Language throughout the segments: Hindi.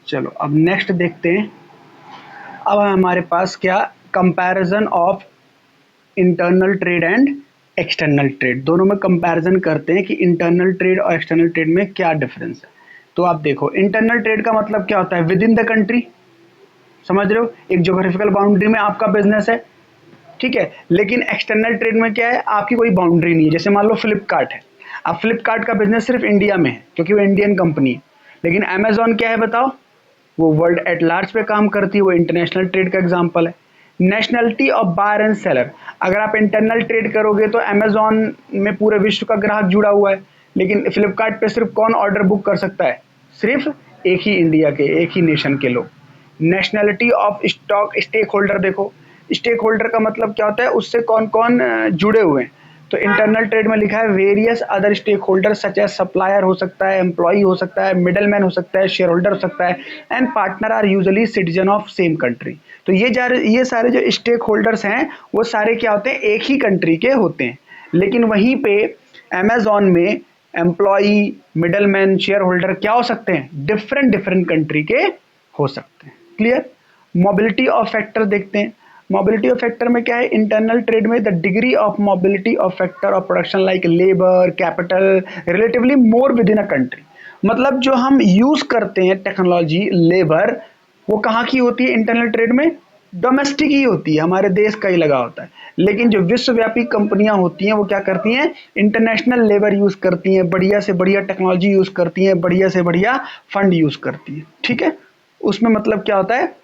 चलो अब नेक्स्ट देखते हैं। अब हमारे पास क्या comparison of internal trade and external trade, दोनों में कंपैरिजन करते हैं कि इंटरनल ट्रेड और एक्सटर्नल ट्रेड में क्या डिफरेंस है। तो आप देखो, इंटरनल ट्रेड का मतलब क्या होता है, विद इन द कंट्री, समझ रहे हो, एक ज्योग्राफिकल बाउंड्री में आपका बिजनेस है, ठीक है। लेकिन एक्सटर्नल ट्रेड में क्या है, आपकी कोई बाउंड्री नहीं है। जैसे मान लो फ्लिपकार्ट है, अब फ्लिपकार्ट का बिजनेस सिर्फ इंडिया में है क्योंकि वो इंडियन कंपनी है। लेकिन अमेजॉन क्या है बताओ, वो वर्ल्ड एट लार्ज पे काम करती है, वो इंटरनेशनल ट्रेड का एग्जांपल है। Nationality of buyer and seller, अगर आप इंटरनल ट्रेड करोगे तो अमेजॉन में पूरे विश्व का ग्राहक जुड़ा हुआ है, लेकिन फ्लिपकार्ट पे सिर्फ कौन ऑर्डर बुक कर सकता है, सिर्फ एक ही इंडिया के, एक ही नेशन के लोग। Nationality of stock stake holder, देखो स्टेक होल्डर का मतलब क्या होता है, उससे कौन कौन जुड़े हुए हैं। तो इंटरनल ट्रेड में लिखा है various other stake holder such as supplier हो सकता है, एम्प्लॉई हो सकता है, मिडल मैन हो सकता है, शेयर होल्डर हो सकता है, and partner are usually citizen of same country. तो ये सारे जो स्टेक होल्डर्स हैं वो सारे क्या होते हैं, एक ही कंट्री के होते हैं। लेकिन वहीं पे अमेजॉन में employee, middle man, share holder क्या हो सकते हैं, डिफरेंट डिफरेंट कंट्री के हो सकते हैं। क्लियर। मोबिलिटी ऑफ फैक्टर देखते हैं। मोबिलिटी ऑफ फैक्टर में क्या है, इंटरनल ट्रेड में the degree of mobility of factor of production like labour capital relatively more with in a country. मतलब जो हम यूज करते हैं टेक्नोलॉजी, लेबर, वो कहाँ की होती है इंटरनल ट्रेड में, डोमेस्टिक ही होती है, हमारे देश का ही लगा होता है। लेकिन जो विश्वव्यापी कंपनियां होती हैं वो क्या करती हैं, इंटरनेशनल लेबर यूज करती हैं, बढ़िया से बढ़िया टेक्नोलॉजी यूज करती हैं, बढ़िया से बढ़िया फंड यूज करती हैं, ठीक है। उसमें मतलब क्या होता है,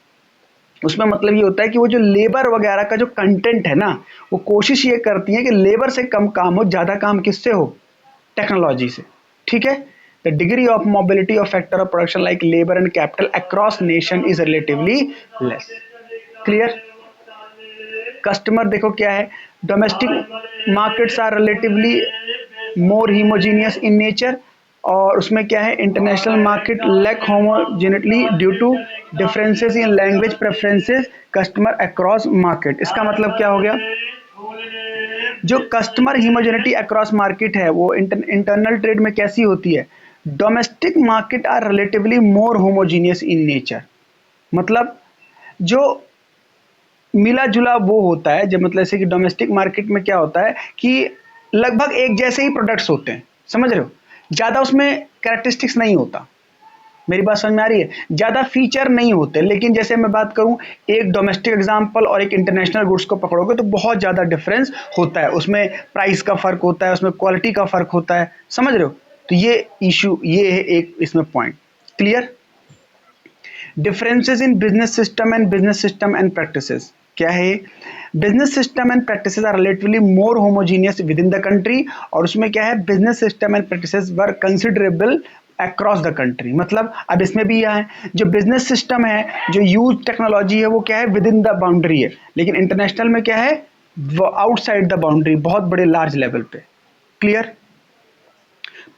उसमें मतलब ये होता है कि वो जो लेबर वगैरह का जो कंटेंट है ना, वो कोशिश ये करती है कि लेबर से कम काम हो, ज़्यादा काम किससे हो, टेक्नोलॉजी से, ठीक है। The degree of mobility of factor of production like labour and capital across nation is relatively less. Clear. Customer देखो क्या है, domestic markets are relatively more homogeneous in nature, और उसमें क्या है, international market lack homogeneity due to differences in language preferences customer across market. इसका मतलब क्या हो गया, जो कस्टमर हीमोजेनिटी अक्रॉस मार्केट है वो इंटरनल ट्रेड में कैसी होती है, domestic market are relatively more homogeneous in nature. मतलब जो मिला जुला वो होता है, जब मतलब ऐसे कि डोमेस्टिक मार्केट में क्या होता है कि लगभग एक जैसे ही प्रोडक्ट्स होते हैं, समझ रहे हो, ज़्यादा उसमें कैरेक्टरिस्टिक्स नहीं होता। मेरी बात समझ में आ रही है, ज़्यादा फीचर नहीं होते। लेकिन जैसे मैं बात करूं, एक डोमेस्टिक एग्जांपल और एक इंटरनेशनल गुड्स को पकड़ोगे तो बहुत ज़्यादा डिफरेंस होता है, उसमें प्राइस का फ़र्क होता है, उसमें क्वालिटी का फ़र्क होता है, समझ रहे हो। तो ये इशू, ये है एक इसमें point. Clear. Differences in business system and practices, क्या है, business system and practices are relatively more homogeneous within the country, और उसमें क्या है, business system and practices were considerable across the country. मतलब अब इसमें भी यह है, जो बिजनेस सिस्टम है, जो यूज टेक्नोलॉजी है, वो क्या है, विद इन द बाउंड्री है, लेकिन इंटरनेशनल में क्या है, वो आउटसाइड द बाउंड्री, बहुत बड़े लार्ज लेवल पे। Clear.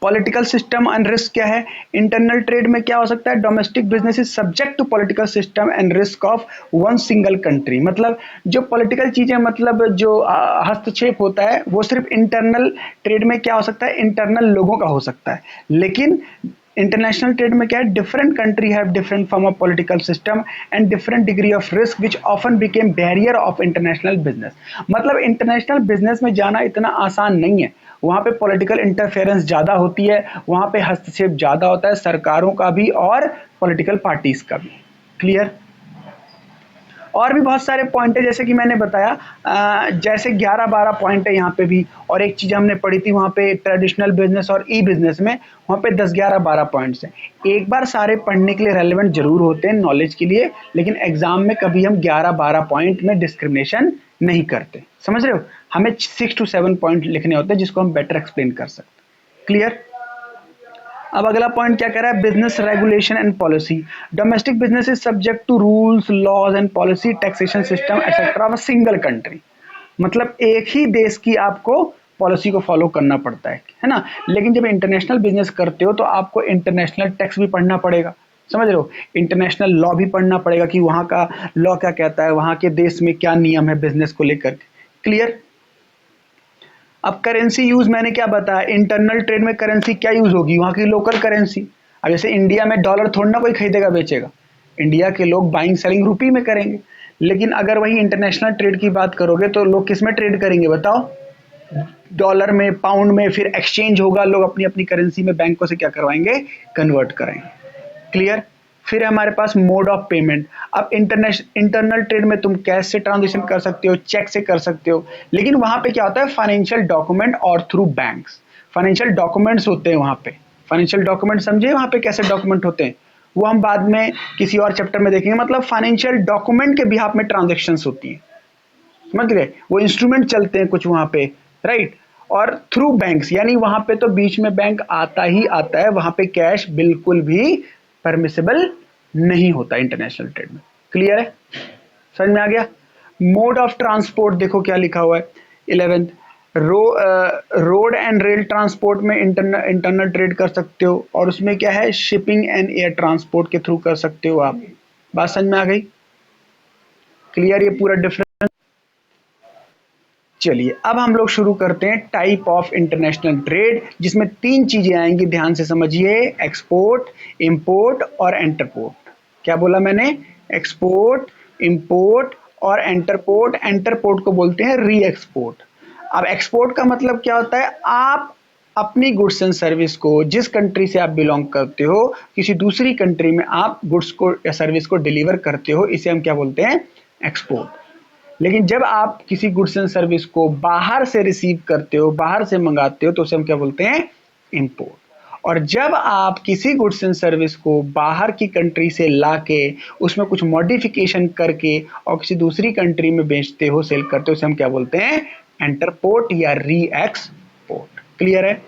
Political system and risk क्या है, इंटरनल ट्रेड में क्या हो सकता है, domestic business is subject to political system and risk of one single country. मतलब जो पॉलिटिकल चीजें, मतलब जो हस्तक्षेप होता है, वो सिर्फ इंटरनल ट्रेड में क्या हो सकता है, इंटरनल लोगों का हो सकता है। लेकिन इंटरनेशनल ट्रेड में क्या है, different country have different form of political system and different degree of risk which often became barrier of international business. मतलब इंटरनेशनल बिजनेस में जाना इतना आसान नहीं है, वहाँ पे पॉलिटिकल इंटरफेरेंस ज़्यादा होती है, वहाँ पे हस्तक्षेप ज़्यादा होता है, सरकारों का भी और पॉलिटिकल पार्टीज का भी। क्लियर। और भी बहुत सारे पॉइंट है, जैसे कि मैंने बताया, जैसे 11-12 पॉइंट है यहाँ पे भी, और एक चीज़ हमने पढ़ी थी वहाँ पे ट्रेडिशनल बिजनेस और ई बिजनेस में, वहाँ पे 10-11-12 पॉइंट्स हैं। एक बार सारे पढ़ने के लिए रेलेवेंट जरूर होते हैं नॉलेज के लिए, लेकिन एग्जाम में कभी हम 11-12 पॉइंट में डिस्क्रिमिनेशन नहीं करते, समझ रहे हो। हमें 6 to 7 पॉइंट लिखने होते हैं जिसको हम बेटर एक्सप्लेन कर सकते। क्लियर। अब अगला पॉइंट क्या कह रहा है, business regulation and policy. Domestic business is subject to rules, laws and policy, taxation system etcetera of a single country. मतलब एक ही देश की आपको पॉलिसी को फॉलो करना पड़ता है ना। लेकिन जब इंटरनेशनल बिजनेस करते हो तो आपको इंटरनेशनल टैक्स भी पढ़ना पड़ेगा, समझ रहे हो, इंटरनेशनल लॉ भी पढ़ना पड़ेगा कि वहाँ का लॉ क्या कहता है, वहाँ के देश में क्या नियम है बिजनेस को लेकर। क्लियर। अब करेंसी यूज मैंने क्या बताया, इंटरनल ट्रेड में करेंसी क्या यूज होगी, वहां की लोकल करेंसी। अब जैसे इंडिया में डॉलर थोड़ा ना कोई खरीदेगा बेचेगा, इंडिया के लोग बाइंग सेलिंग रुपी में करेंगे। लेकिन अगर वही इंटरनेशनल ट्रेड की बात करोगे तो लोग किस में ट्रेड करेंगे बताओ? डॉलर में, पाउंड में, फिर एक्सचेंज होगा, लोग अपनी अपनी करेंसी में बैंकों से क्या करवाएंगे? कन्वर्ट कराएंगे। क्लियर? फिर है हमारे पास मोड ऑफ पेमेंट। अब इंटरनल ट्रेड में तुम कैश से ट्रांजेक्शन कर सकते हो, चेक से कर सकते हो, लेकिन वहां पे क्या होता है? फाइनेंशियल डॉक्यूमेंट और थ्रू बैंक्स फाइनेंशियल डॉक्यूमेंट्स होते हैं वहां पे। फाइनेंशियल डॉक्यूमेंट समझे वहां पे कैसे डॉक्यूमेंट होते हैं? वो हम बाद में किसी और चैप्टर में देखेंगे। मतलब फाइनेंशियल डॉक्यूमेंट के बिहाफ में ट्रांजेक्शन्स होती हैं, समझ गए? वो इंस्ट्रूमेंट चलते हैं कुछ वहां पे, राइट? और थ्रू बैंक्स, यानी वहां पे तो बीच में बैंक आता ही आता है, वहां पे कैश बिल्कुल भी परमिसेबल नहीं होता इंटरनेशनल ट्रेड में। क्लियर है? समझ में आ गया? मोड ऑफ ट्रांसपोर्ट देखो क्या लिखा हुआ है 11th। Road and rail transport में इंटरनल ट्रेड कर सकते हो, और उसमें क्या है? शिपिंग एंड एयर ट्रांसपोर्ट के थ्रू कर सकते हो आप। बात समझ में आ गई? क्लियर? ये पूरा डिफरेंस। चलिए अब हम लोग शुरू करते हैं टाइप ऑफ इंटरनेशनल ट्रेड, जिसमें 3 चीजें आएंगी, ध्यान से समझिए। एक्सपोर्ट, इंपोर्ट और एंटरपोर्ट। क्या बोला मैंने? एक्सपोर्ट, इंपोर्ट और एंटरपोर्ट। एंटरपोर्ट को बोलते हैं री एक्सपोर्ट। अब एक्सपोर्ट का मतलब क्या होता है? आप अपनी गुड्स एंड सर्विस को, जिस कंट्री से आप बिलोंग करते हो, किसी दूसरी कंट्री में आप गुड्स को या सर्विस को डिलीवर करते हो, इसे हम क्या बोलते हैं? एक्सपोर्ट। लेकिन जब आप किसी गुड्स एंड सर्विस को बाहर से रिसीव करते हो, बाहर से मंगाते हो, तो उसे हम क्या बोलते हैं? इंपोर्ट। और जब आप किसी गुड्स एंड सर्विस को बाहर की कंट्री से लाके उसमें कुछ मॉडिफिकेशन करके और किसी दूसरी कंट्री में बेचते हो, सेल करते हो, उसे हम क्या बोलते हैं? एंटरपोर्ट या री एक्सपोर्ट। क्लियर है?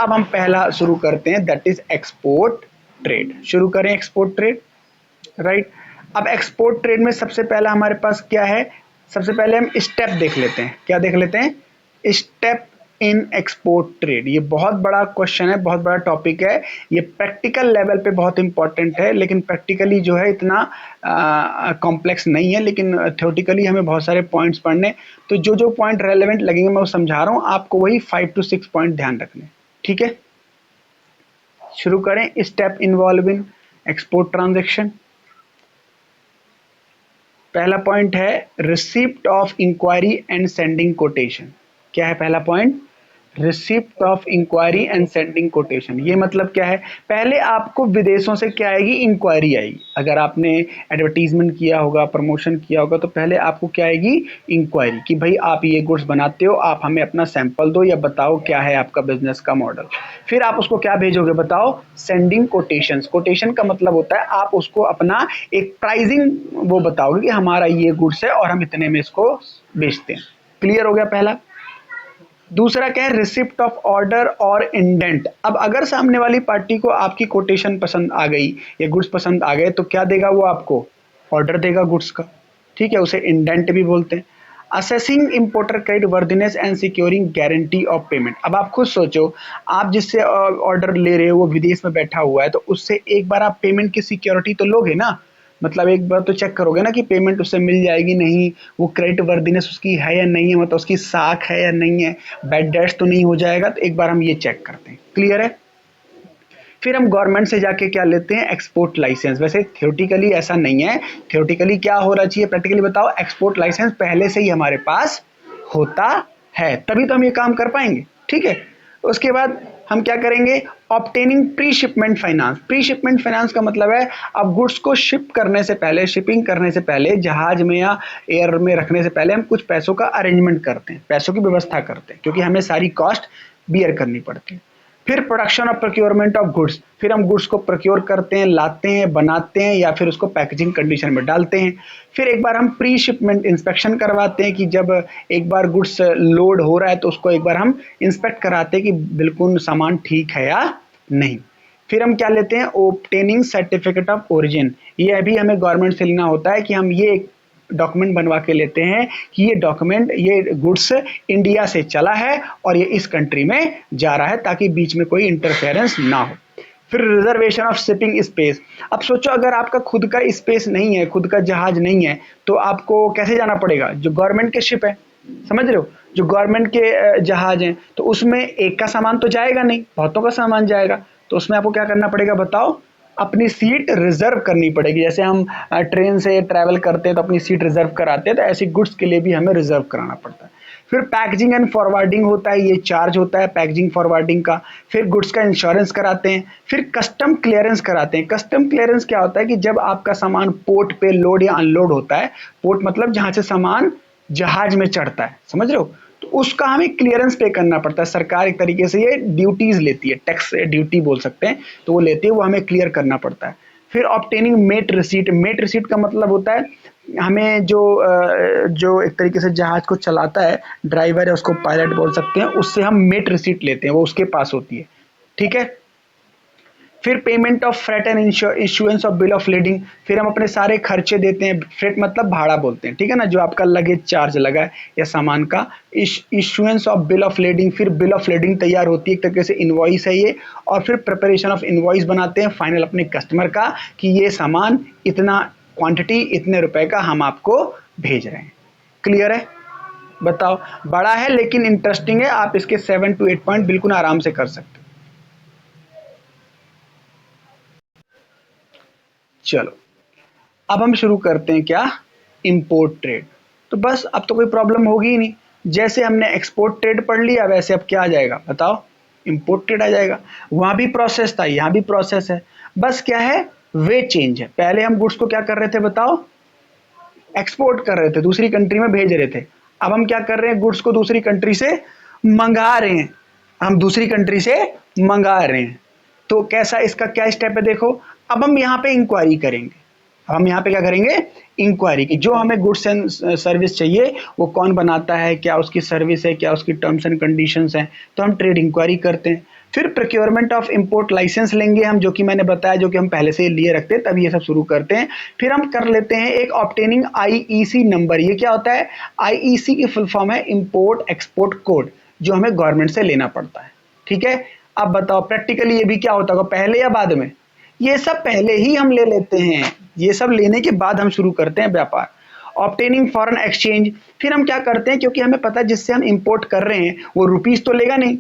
अब हम पहला शुरू करते हैं, दैट इज एक्सपोर्ट ट्रेड। शुरू करें एक्सपोर्ट ट्रेड, राइट? अब एक्सपोर्ट ट्रेड में सबसे पहला हमारे पास क्या है? सबसे पहले हम स्टेप देख लेते हैं। क्या देख लेते हैं? Step in export trade. ये बहुत बड़ा क्वेश्चन है, बहुत बड़ा टॉपिक है। ये प्रैक्टिकल लेवल पे बहुत इंपॉर्टेंट है, लेकिन प्रैक्टिकली जो है इतना कॉम्प्लेक्स नहीं है, लेकिन थ्योरेटिकली हमें बहुत सारे पॉइंट्स पढ़ने, तो जो जो पॉइंट रेलेवेंट लगेंगे मैं वो समझा रहा हूँ आपको, वही 5 to 6 पॉइंट ध्यान रखने। ठीक है, शुरू करें। Step involve in export transaction. पहला पॉइंट है receipt of inquiry and sending quotation. क्या है पहला point? Receipt of inquiry and sending quotation. ये मतलब क्या है? पहले आपको विदेशों से क्या आएगी? इंक्वायरी आएगी। अगर आपने एडवर्टीजमेंट किया होगा, प्रमोशन किया होगा, तो पहले आपको क्या आएगी? इंक्वायरी, कि भाई आप ये गुड्स बनाते हो, आप हमें अपना सैंपल दो या बताओ क्या है आपका बिजनेस का मॉडल। फिर आप उसको क्या भेजोगे बताओ? Sending quotations. कोटेशन का मतलब होता है आप उसको अपना एक प्राइसिंग वो बताओगे कि हमारा ये गुड्स है और हम इतने में इसको बेचते हैं। क्लियर हो गया पहला? दूसरा क्या है? रिसिप्ट ऑफ ऑर्डर और इंडेंट। अब अगर सामने वाली पार्टी को आपकी कोटेशन पसंद आ गई या गुड्स पसंद आ गए, तो क्या देगा वो आपको? ऑर्डर देगा गुड्स का। ठीक है, उसे इंडेंट भी बोलते हैं। Assessing importer credit worthiness and securing guarantee of payment. अब आप खुद सोचो, आप जिससे ऑर्डर ले रहे हो वो विदेश में बैठा हुआ है, तो उससे एक बार आप पेमेंट की सिक्योरिटी तो लोगे ना। मतलब एक बार तो चेक करोगे ना कि पेमेंट उससे मिल जाएगी नहीं, वो क्रेडिट वर्दीनेस उसकी है या नहीं है, मतलब उसकी साख है या नहीं है, बैड डेट्स तो नहीं हो जाएगा। तो एक बार हम ये चेक करते हैं। क्लियर है? फिर हम गवर्नमेंट से जाके क्या लेते हैं? Export licence. वैसे थ्योरेटिकली ऐसा नहीं है, थ्योरेटिकली क्या हो रहा चाहिए? प्रैक्टिकली बताओ। एक्सपोर्ट लाइसेंस पहले से ही हमारे पास होता है, तभी तो हम ये काम कर पाएंगे। ठीक है, उसके बाद हम क्या करेंगे? Obtaining pre shipment finance. Pre shipment finance का मतलब है अब गुड्स को शिप करने से पहले, शिपिंग करने से पहले, जहाज में या एयर में रखने से पहले हम कुछ पैसों का अरेंजमेंट करते हैं, पैसों की व्यवस्था करते हैं, क्योंकि हमें सारी कॉस्ट बियर करनी पड़ती है। फिर प्रोडक्शन और प्रोक्योरमेंट ऑफ गुड्स। फिर हम गुड्स को प्रोक्योर करते हैं, लाते हैं, बनाते हैं, या फिर उसको पैकेजिंग कंडीशन में डालते हैं। फिर एक बार हम प्री शिपमेंट इंस्पेक्शन करवाते हैं, कि जब एक बार गुड्स लोड हो रहा है तो उसको एक बार हम इंस्पेक्ट कराते हैं कि बिल्कुल सामान ठीक है या नहीं। फिर हम क्या लेते हैं? Obtaining certificate of origin. ये अभी हमें गवर्नमेंट से लेना होता है कि हम ये डॉक्यूमेंट बनवा के लेते हैं कि ये डॉक्यूमेंट, ये गुड्स इंडिया से चला है और ये इस कंट्री में जा रहा है, ताकि बीच में कोई इंटरफेरेंस ना हो। फिर रिजर्वेशन ऑफ शिपिंग स्पेस। अब सोचो अगर आपका खुद का स्पेस नहीं है, खुद का जहाज नहीं है, तो आपको कैसे जाना पड़ेगा? जो गवर्नमेंट के शिप है, समझ रहे हो, जो गवर्नमेंट के जहाज हैं, तो उसमें एक का सामान तो जाएगा नहीं, बहुतों का सामान जाएगा। तो उसमें आपको क्या करना पड़ेगा बताओ, अपनी सीट रिजर्व करनी पड़ेगी। जैसे हम ट्रेन से ट्रैवल करते हैं तो अपनी सीट रिजर्व कराते हैं, तो ऐसी गुड्स के लिए भी हमें रिजर्व कराना पड़ता है। फिर पैकेजिंग एंड फॉरवर्डिंग होता है, ये चार्ज होता है पैकेजिंग फॉरवर्डिंग का। फिर गुड्स का इंश्योरेंस कराते हैं। फिर कस्टम क्लियरेंस कराते हैं। कस्टम क्लियरेंस क्या होता है कि जब आपका सामान पोर्ट पे लोड या अनलोड होता है, पोर्ट मतलब जहां से सामान जहाज में चढ़ता है, समझ रहे हो, तो उसका हमें क्लियरेंस पे करना पड़ता है। सरकार एक तरीके से ये ड्यूटीज लेती है, टैक्स ड्यूटी बोल सकते हैं, तो वो लेती है, वो हमें क्लियर करना पड़ता है। फिर obtaining mate receipt. Mate receipt का मतलब होता है हमें जो एक तरीके से जहाज को चलाता है, ड्राइवर है उसको पायलट बोल सकते हैं, उससे हम मेट रिसीट लेते हैं, वो उसके पास होती है, ठीक है। फिर payment of freight and issuance of bill of leading. फिर हम अपने सारे खर्चे देते हैं, फ्रेट मतलब भाड़ा बोलते हैं, ठीक है ना, जो आपका लगेज चार्ज लगा है या सामान का। Issuance of bill of leading, फिर बिल ऑफ लीडिंग तैयार होती है, एक तरीके से इनवॉइस है ये। और फिर प्रिपरेशन ऑफ इनवॉइस बनाते हैं फाइनल अपने कस्टमर का, कि ये सामान इतना क्वांटिटी इतने रुपए का हम आपको भेज रहे हैं। क्लियर है? बताओ, बड़ा है लेकिन इंटरेस्टिंग है, आप इसके 7 to 8 पॉइंट बिल्कुल आराम से कर सकते हो। चलो, अब हम शुरू करते हैं क्या, इंपोर्ट ट्रेड। तो बस अब तो कोई प्रॉब्लम होगी ही नहीं, जैसे हमने एक्सपोर्ट ट्रेड पढ़ लिया वैसे अब क्या आ जाएगा बताओ, इंपोर्ट ट्रेड आ जाएगा। वहां भी प्रोसेस था, यहां भी प्रोसेस है, बस क्या है, वे चेंज है। पहले हम गुड्स को क्या कर रहे थे बताओ, एक्सपोर्ट कर रहे थे, दूसरी कंट्री में भेज रहे थे। अब हम क्या कर रहे हैं, गुड्स को दूसरी कंट्री से मंगा रहे हैं, हम दूसरी कंट्री से मंगा रहे हैं। तो कैसा, इसका क्या स्टेप है देखो। अब हम यहाँ पे इंक्वायरी करेंगे, हम यहाँ पे क्या करेंगे, इंक्वायरी की, जो हमें गुड्स एंड सर्विस चाहिए वो कौन बनाता है, क्या उसकी सर्विस है, क्या उसकी टर्म्स एंड कंडीशंस हैं, तो हम ट्रेड इंक्वायरी करते हैं। फिर प्रोक्योरमेंट ऑफ इंपोर्ट लाइसेंस लेंगे हम, जो कि मैंने बताया, जो कि हम पहले से लिए रखते हैं, तब ये सब शुरू करते हैं। फिर हम कर लेते हैं एक ऑब्टेनिंग आईईसी नंबर। ये क्या होता है, आईईसी की फुल फॉर्म है इंपोर्ट एक्सपोर्ट कोड, जो हमें गवर्नमेंट से लेना पड़ता है, ठीक है। अब बताओ प्रैक्टिकली ये भी क्या होता होगा, पहले या बाद में, ये सब पहले ही हम ले लेते हैं, ये सब लेने के बाद हम शुरू करते हैं व्यापार। ऑब्टेनिंग फॉरेन एक्सचेंज, फिर हम क्या करते हैं, क्योंकि हमें पता है जिससे हम इंपोर्ट कर रहे हैं वो रुपीस तो लेगा नहीं,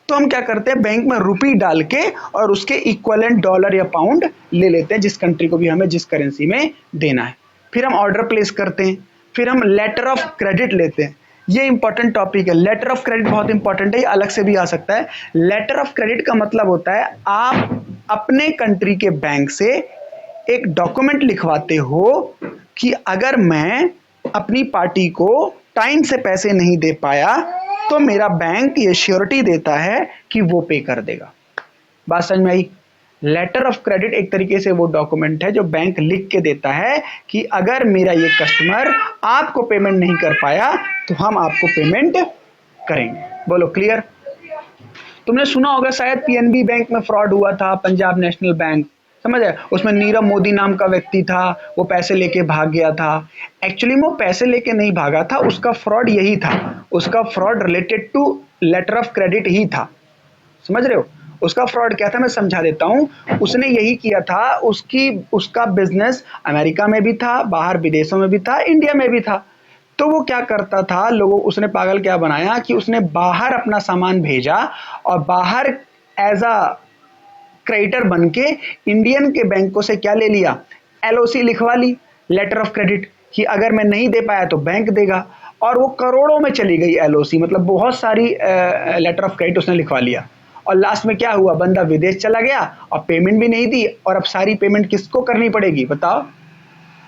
तो हम क्या करते हैं, बैंक में रुपी डाल के और उसके इक्वलेंट डॉलर या पाउंड ले लेते हैं, जिस कंट्री को भी हमें जिस करेंसी में देना है। फिर हम ऑर्डर प्लेस करते हैं। फिर हम लेटर ऑफ क्रेडिट लेते हैं, ये इंपॉर्टेंट टॉपिक है, लेटर ऑफ क्रेडिट बहुत इंपॉर्टेंट है, ये अलग से भी आ सकता है। लेटर ऑफ क्रेडिट का मतलब होता है आप अपने कंट्री के बैंक से एक डॉक्यूमेंट लिखवाते हो कि अगर मैं अपनी पार्टी को टाइम से पैसे नहीं दे पाया तो मेरा बैंक ये श्योरिटी देता है कि वो पे कर देगा। बात समझ में आई? लेटर ऑफ क्रेडिट एक तरीके से वो डॉक्यूमेंट है जो बैंक लिख के देता है कि अगर मेरा ये कस्टमर आपको पेमेंट नहीं कर पाया तो हम आपको पेमेंट करेंगे। बोलो क्लियर? तुमने सुना होगा शायद पीएनबी बैंक में फ्रॉड हुआ था, पंजाब नेशनल बैंक, समझ है, उसमें नीरव मोदी नाम का व्यक्ति था, वो पैसे लेके भाग गया था। एक्चुअली वो पैसे लेके नहीं भागा था, उसका फ्रॉड यही था, उसका fraud related to letter of credit ही था, समझ रहे हो। उसका फ्रॉड क्या था मैं समझा देता हूं। उसने यही किया था, उसका बिजनेस अमेरिका में भी था, बाहर विदेशों में भी था, इंडिया में भी था। तो वो क्या करता था, लोगों, उसने पागल क्या बनाया कि उसने बाहर अपना सामान भेजा और बाहर एज अ क्रेडिटर बन के इंडियन के बैंकों से क्या ले लिया, एलओसी लिखवा ली, लेटर ऑफ क्रेडिट, कि अगर मैं नहीं दे पाया तो बैंक देगा। और वो करोड़ों में चली गई एलओसी, मतलब बहुत सारी लेटर ऑफ क्रेडिट उसने लिखवा लिया। और लास्ट में क्या हुआ, बंदा विदेश चला गया और पेमेंट भी नहीं दी, और अब सारी पेमेंट किसको करनी पड़ेगी बताओ,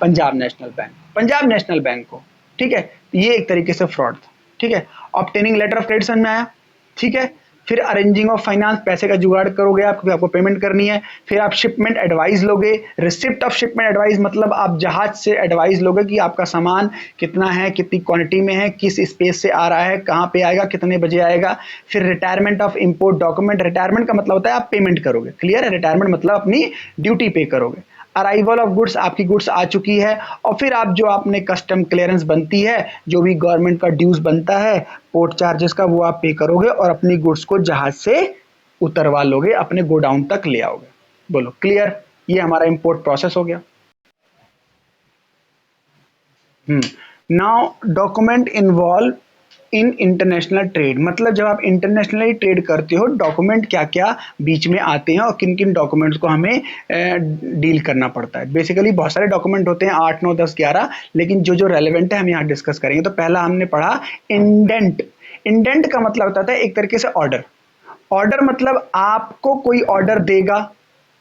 Punjab national bank, Punjab national bank को, ठीक है। ये एक तरीके से फ्रॉड था, ठीक है। ऑब्टेनिंग लेटर ऑफ क्रेडिट समझ में आया, ठीक है। फिर अरेंजिंग ऑफ फाइनेंस, पैसे का जुगाड़ करोगे आप क्योंकि आपको पेमेंट करनी है। फिर आप शिपमेंट एडवाइस लोगे, रिसिप्ट ऑफ शिपमेंट एडवाइस मतलब आप जहाज से एडवाइस लोगे कि आपका सामान कितना है, कितनी क्वांटिटी में है, किस स्पेस से आ रहा है, कहाँ पे आएगा, कितने बजे आएगा। फिर retirement of import document, retirement का मतलब होता है आप पेमेंट करोगे, क्लियर है, रिटायरमेंट मतलब अपनी ड्यूटी पे करोगे। अराइवल ऑफ गुड्स, आपकी गुड्स आ चुकी है, और फिर आप जो आपने कस्टम क्लियरेंस बनती है, जो भी गवर्नमेंट का ड्यूज बनता है पोर्ट चार्जेस का, वो आप पे करोगे और अपनी गुड्स को जहाज से उतरवा लोगे, अपने गोडाउन तक ले आओगे। बोलो क्लियर? ये हमारा इंपोर्ट प्रोसेस हो गया। Now document involve in international trade, मतलब जब आप इंटरनेशनली ट्रेड करते हो डॉक्यूमेंट क्या क्या बीच में आते हैं और किन किन डॉक्यूमेंट्स को हमें डील करना पड़ता है। बेसिकली बहुत सारे डॉक्यूमेंट होते हैं 8 9 10 11, लेकिन जो जो रेलेवेंट है हम यहाँ डिस्कस करेंगे। तो पहला हमने पढ़ा इंडेंट। इंडेंट का मतलब होता है एक तरीके से ऑर्डर। ऑर्डर मतलब आपको कोई ऑर्डर देगा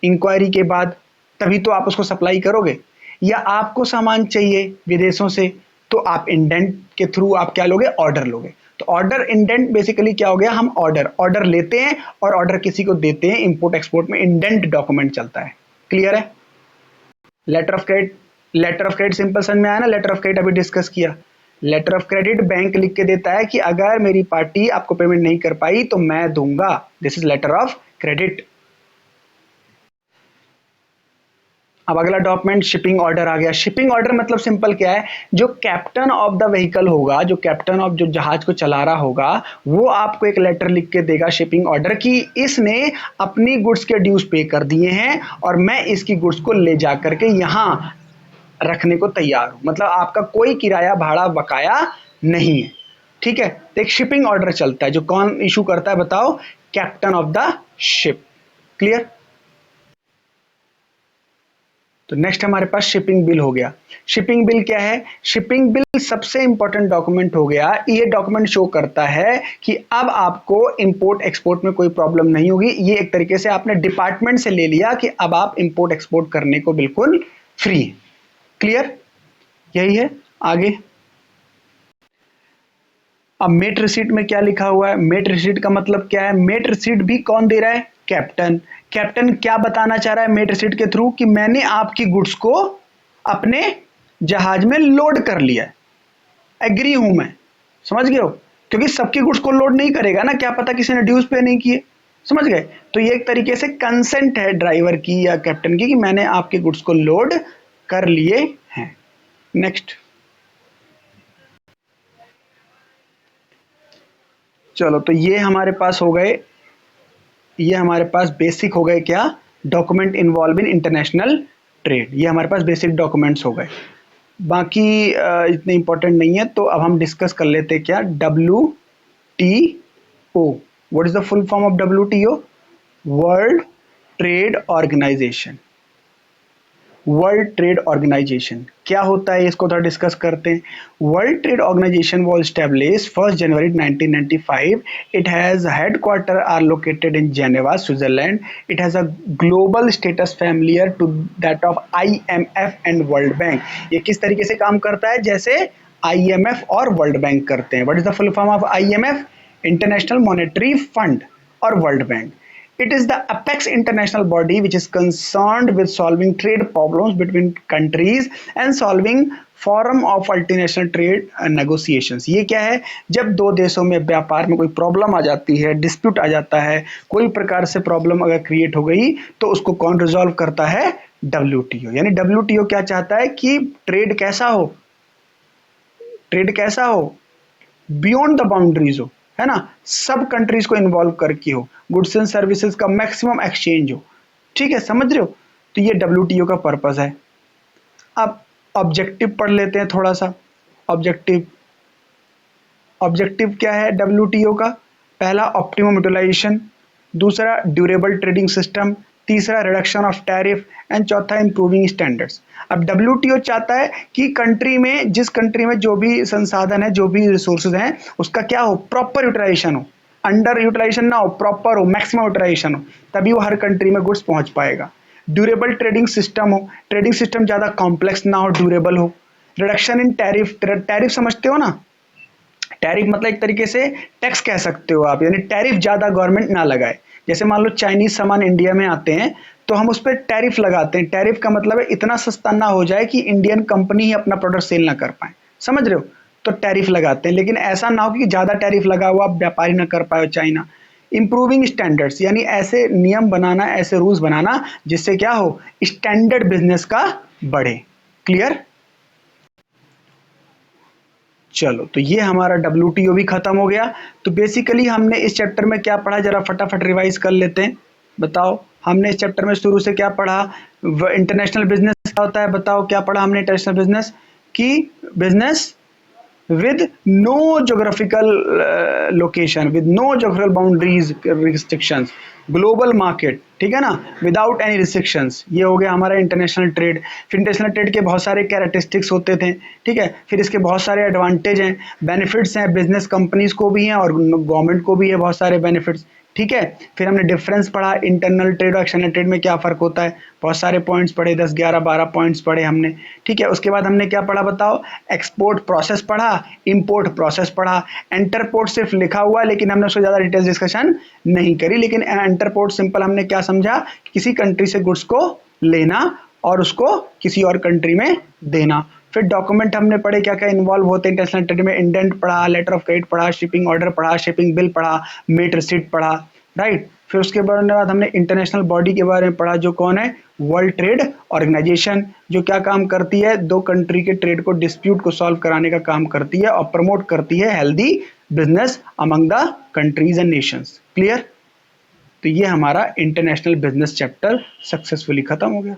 इंक्वायरी के बाद, तभी तो आप उसको सप्लाई करोगे, या आपको सामान चाहिए विदेशों से तो आप इंडेंट के थ्रू आप क्या लोगे, ऑर्डर लोगे। तो ऑर्डर इंडेंट बेसिकली क्या हो गया, हम ऑर्डर ऑर्डर लेते हैं और ऑर्डर किसी को देते हैं। इंपोर्ट एक्सपोर्ट में इंडेंट डॉक्यूमेंट चलता है। क्लियर है? Letter of credit, letter of credit simple समझ में आया ना? लेटर ऑफ क्रेडिट अभी डिस्कस किया। लेटर ऑफ क्रेडिट बैंक लिख के देता है कि अगर मेरी पार्टी आपको पेमेंट नहीं कर पाई तो मैं दूंगा। This is letter of credit. अब अगला डॉक्यूमेंट शिपिंग ऑर्डर आ गया। शिपिंग ऑर्डर मतलब सिंपल क्या है, जो कैप्टन ऑफ द व्हीकल होगा, जो कैप्टन ऑफ जो जहाज को चला रहा होगा, वो आपको एक लेटर लिख के देगा शिपिंग ऑर्डर की इसने अपनी गुड्स के ड्यूज पे कर दिए हैं और मैं इसकी गुड्स को ले जा करके यहां रखने को तैयार हूं। मतलब आपका कोई किराया भाड़ा बकाया नहीं है। ठीक है? तो एक शिपिंग ऑर्डर चलता है, जो कौन इशू करता है बताओ, captain of the ship. Clear? तो नेक्स्ट हमारे पास शिपिंग बिल हो गया। शिपिंग बिल क्या है? शिपिंग बिल सबसे इंपॉर्टेंट डॉक्यूमेंट हो गया। ये डॉक्यूमेंट शो करता है कि अब आपको इंपोर्ट एक्सपोर्ट में कोई प्रॉब्लम नहीं होगी। ये एक तरीके से आपने डिपार्टमेंट से ले लिया कि अब आप इंपोर्ट एक्सपोर्ट करने को बिल्कुल फ्री। क्लियर? यही है। आगे अब मेट रिसीट में क्या लिखा हुआ है? मेट रिसीट का मतलब क्या है? मेट रिसीट भी कौन दे रहा है? कैप्टन। कैप्टन क्या बताना चाह रहा है मेट रिसीट के थ्रू? कि मैंने आपकी गुड्स को अपने जहाज में लोड कर लिया है, एग्री हूं मैं। समझ गए हो? क्योंकि सबकी गुड्स को लोड नहीं करेगा ना, क्या पता किसी ने ड्यूज पे नहीं किए। समझ गए? तो ये एक तरीके से कंसेंट है ड्राइवर की या कैप्टन की कि मैंने आपके गुड्स को लोड कर लिए हैं। नेक्स्ट चलो, तो ये हमारे पास हो गए, ये हमारे पास बेसिक हो गए क्या, document involve in international trade. ये हमारे पास बेसिक डॉक्यूमेंट्स हो गए, बाकी इतने इंपॉर्टेंट नहीं है। तो अब हम डिस्कस कर लेते हैं क्या, WTO। What is the full form of WTO? World trade organization. World trade organization क्या होता है, इसको थोड़ा डिस्कस करते हैं। World trade organization was established 1 January 1995। It has headquarter are located in Geneva, Switzerland. It has a global status familiar to that of IMF and world bank. ये किस तरीके से काम करता है, जैसे IMF और वर्ल्ड बैंक करते हैं। What is the full form of IMF? International Monetary Fund. और World Bank, it is the apex international body which is concerned with solving trade problems between countries and solving forum of multinational trade negotiations। ये क्या है, जब दो देशों में व्यापार में कोई प्रॉब्लम आ जाती है, डिस्प्यूट आ जाता है, कोई प्रकार से प्रॉब्लम अगर क्रिएट हो गई तो उसको कौन रिजॉल्व करता है? WTO। यानी WTO क्या चाहता है कि ट्रेड कैसा हो, ट्रेड कैसा हो, बियॉन्ड द बाउंड्रीज हो, है ना, सब कंट्रीज को इन्वॉल्व करके हो, गुड्स एंड सर्विसेज का मैक्सिमम एक्सचेंज हो। ठीक है, समझ रहे हो? तो ये WTO का पर्पस है। अब ऑब्जेक्टिव पढ़ लेते हैं थोड़ा सा। ऑब्जेक्टिव, ऑब्जेक्टिव क्या है WTO का? पहला ऑप्टिमम यूटिलाइजेशन, दूसरा ड्यूरेबल ट्रेडिंग सिस्टम, तीसरा रिडक्शन ऑफ टैरिफ एंड चौथा इंप्रूविंग स्टैंडर्ड्स। अब WTO चाहता है कि कंट्री में, जिस कंट्री में जो भी संसाधन है, जो भी रिसोर्सेज हैं, उसका क्या हो, प्रॉपर यूटिलाइजेशन हो, अंडर यूटिलाइजेशन ना हो, प्रॉपर हो, मैक्सिमम यूटिलाइजेशन हो, तभी वो हर कंट्री में गुड्स पहुंच पाएगा। ड्यूरेबल ट्रेडिंग सिस्टम हो, ट्रेडिंग सिस्टम ज़्यादा कॉम्प्लेक्स ना हो, ड्यूरेबल हो। रिडक्शन इन टैरिफ, टैरिफ समझते हो ना, टैरिफ मतलब एक तरीके से टैक्स कह सकते हो आप, यानी टैरिफ ज़्यादा गवर्नमेंट ना लगाए। जैसे मान लो चाइनीज सामान इंडिया में आते हैं तो हम उस पर टैरिफ लगाते हैं। टैरिफ का मतलब है इतना सस्ता ना हो जाए कि इंडियन कंपनी ही अपना प्रोडक्ट सेल ना कर पाए। समझ रहे हो? तो टैरिफ लगाते हैं, लेकिन ऐसा ना हो कि ज़्यादा टैरिफ लगा हुआ व्यापारी ना कर पाए चाइना। इंप्रूविंग स्टैंडर्ड्स, यानी ऐसे नियम बनाना, ऐसे रूल्स बनाना जिससे क्या हो, स्टैंडर्ड बिजनेस का बढ़े। क्लियर? चलो, तो ये हमारा WTO भी खत्म हो गया। तो बेसिकली हमने इस चैप्टर में क्या पढ़ा, जरा फटाफट रिवाइज कर लेते हैं। बताओ हमने इस चैप्टर में शुरू से क्या पढ़ा? इंटरनेशनल बिजनेस क्या होता है, बताओ क्या पढ़ा हमने इंटरनेशनल बिजनेस की? Business with no geographical location, with no geographical boundaries restrictions, global market, ठीक है ना, विदाउट एनी रिस्ट्रिक्शंस। ये हो गया हमारा इंटरनेशनल ट्रेड। फिर इंटरनेशनल ट्रेड के बहुत सारे कैरेक्टरिस्टिक्स होते थे, ठीक है, फिर इसके बहुत सारे एडवांटेज हैं, बेनिफिट्स हैं, बिजनेस कंपनीज को भी हैं और गवर्नमेंट को भी है बहुत सारे बेनिफिट्स, ठीक है। फिर हमने डिफरेंस पढ़ा इंटरनल ट्रेड और एक्सटर्नल ट्रेड में क्या फ़र्क होता है, बहुत सारे पॉइंट्स पढ़े, 10 11 12 पॉइंट्स पढ़े हमने, ठीक है। उसके बाद हमने क्या पढ़ा बताओ, एक्सपोर्ट प्रोसेस पढ़ा, इंपोर्ट प्रोसेस पढ़ा। एंटरपोर्ट सिर्फ लिखा हुआ है लेकिन हमने उसको ज़्यादा डिटेल्स डिस्कशन नहीं करी, लेकिन एंटरपोर्ट सिंपल हमने क्या समझा, किसी कंट्री से गुड्स को लेना और उसको किसी और कंट्री में देना। फिर डॉक्यूमेंट हमने पढ़े क्या क्या इन्वॉल्व होते हैं इंटरनेशनल ट्रेड में, इंडेंट पढ़ा, लेटर ऑफ क्रेडिट पढ़ा, शिपिंग ऑर्डर पढ़ा, शिपिंग बिल पढ़ा, मेट रिसीट पढ़ा, राइट। फिर उसके बाद हमने इंटरनेशनल बॉडी के बारे में पढ़ा जो कौन है, वर्ल्ड ट्रेड ऑर्गेनाइजेशन, जो क्या काम करती है, दो कंट्री के ट्रेड को डिस्प्यूट को सॉल्व कराने का काम करती है और प्रमोट करती है healthy business among the countries and Nations. Clear. तो ये हमारा इंटरनेशनल बिजनेस चैप्टर सक्सेसफुली खत्म हो गया।